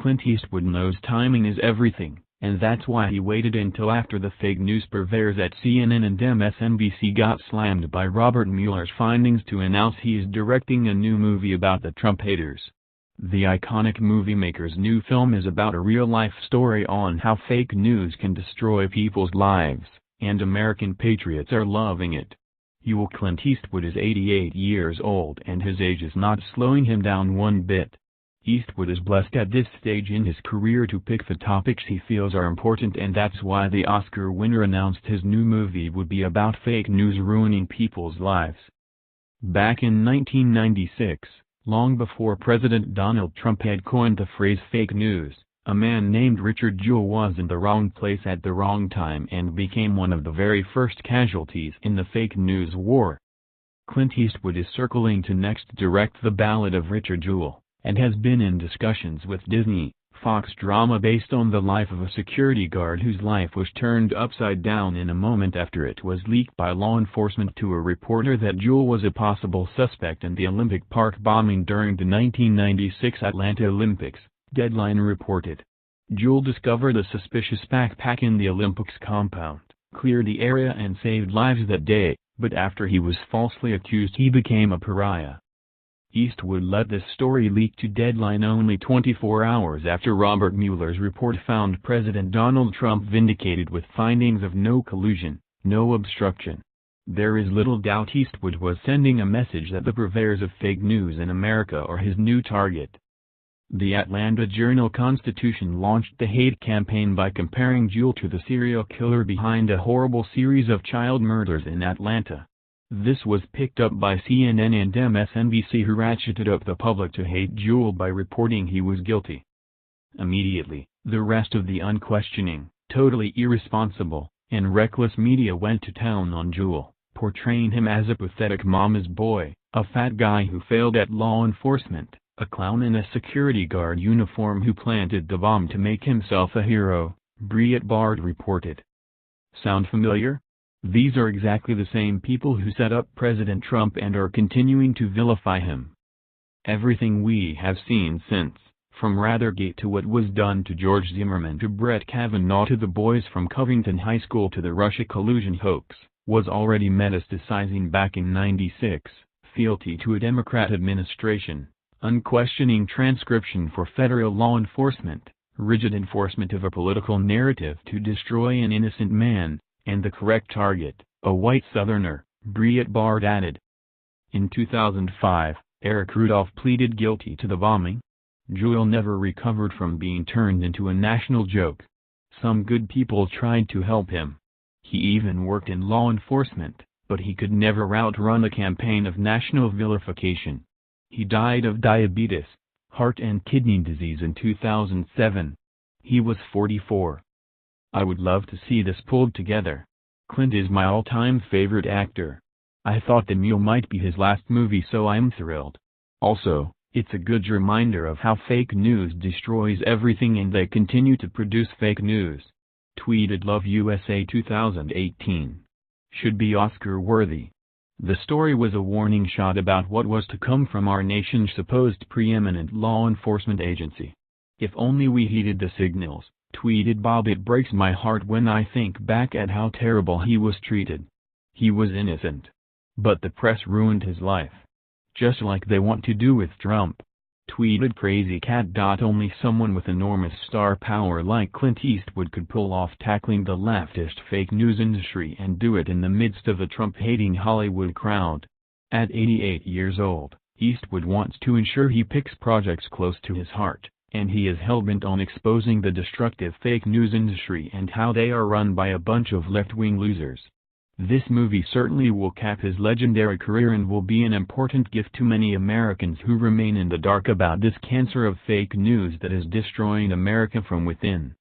Clint Eastwood knows timing is everything, and that's why he waited until after the fake news purveyors at CNN and MSNBC got slammed by Robert Mueller's findings to announce he is directing a new movie about the Trump haters. The iconic movie maker's new film is about a real-life story on how fake news can destroy people's lives, and American patriots are loving it. Clint Eastwood is 88 years old and his age is not slowing him down one bit. Eastwood is blessed at this stage in his career to pick the topics he feels are important, and that's why the Oscar winner announced his new movie would be about fake news ruining people's lives. Back in 1996, long before President Donald Trump had coined the phrase fake news, a man named Richard Jewell was in the wrong place at the wrong time and became one of the very first casualties in the fake news war. Clint Eastwood is circling to next direct The Ballad of Richard Jewell, and has been in discussions with Disney, Fox drama based on the life of a security guard whose life was turned upside down in a moment after it was leaked by law enforcement to a reporter that Jewell was a possible suspect in the Olympic Park bombing during the 1996 Atlanta Olympics, Deadline reported. Jewell discovered a suspicious backpack in the Olympics compound, cleared the area and saved lives that day, but after he was falsely accused he became a pariah. Eastwood let this story leak to Deadline only 24 hours after Robert Mueller's report found President Donald Trump vindicated with findings of no collusion, no obstruction. There is little doubt Eastwood was sending a message that the purveyors of fake news in America are his new target. The Atlanta Journal-Constitution launched the hate campaign by comparing Jewell to the serial killer behind a horrible series of child murders in Atlanta. This was picked up by CNN and MSNBC, who ratcheted up the public to hate Jewell by reporting he was guilty. Immediately, the rest of the unquestioning, totally irresponsible, and reckless media went to town on Jewell, portraying him as a pathetic mama's boy, a fat guy who failed at law enforcement, a clown in a security guard uniform who planted the bomb to make himself a hero, Breitbart reported. Sound familiar? These are exactly the same people who set up President Trump and are continuing to vilify him. Everything we have seen since, from Rathergate to what was done to George Zimmerman to Brett Kavanaugh to the boys from Covington High School to the Russia collusion hoax, was already metastasizing back in '96, fealty to a Democrat administration, unquestioning transcription for federal law enforcement, rigid enforcement of a political narrative to destroy an innocent man, and the correct target, a white Southerner, Breitbart added. In 2005, Eric Rudolph pleaded guilty to the bombing. Jewell never recovered from being turned into a national joke. Some good people tried to help him. He even worked in law enforcement, but he could never outrun a campaign of national vilification. He died of diabetes, heart and kidney disease in 2007. He was 44. I would love to see this pulled together. Clint is my all-time favorite actor. I thought The Mule might be his last movie, so I'm thrilled. Also, it's a good reminder of how fake news destroys everything and they continue to produce fake news. Tweeted Love USA 2018. Should be Oscar-worthy. The story was a warning shot about what was to come from our nation's supposed preeminent law enforcement agency. If only we heeded the signals. Tweeted Bob. It breaks my heart when I think back at how terrible he was treated. He was innocent. But the press ruined his life. Just like they want to do with Trump. Tweeted Crazy Cat. Only someone with enormous star power like Clint Eastwood could pull off tackling the leftist fake news industry and do it in the midst of a Trump-hating Hollywood crowd. At 88 years old, Eastwood wants to ensure he picks projects close to his heart. And he is hellbent on exposing the destructive fake news industry and how they are run by a bunch of left-wing losers. This movie certainly will cap his legendary career and will be an important gift to many Americans who remain in the dark about this cancer of fake news that is destroying America from within.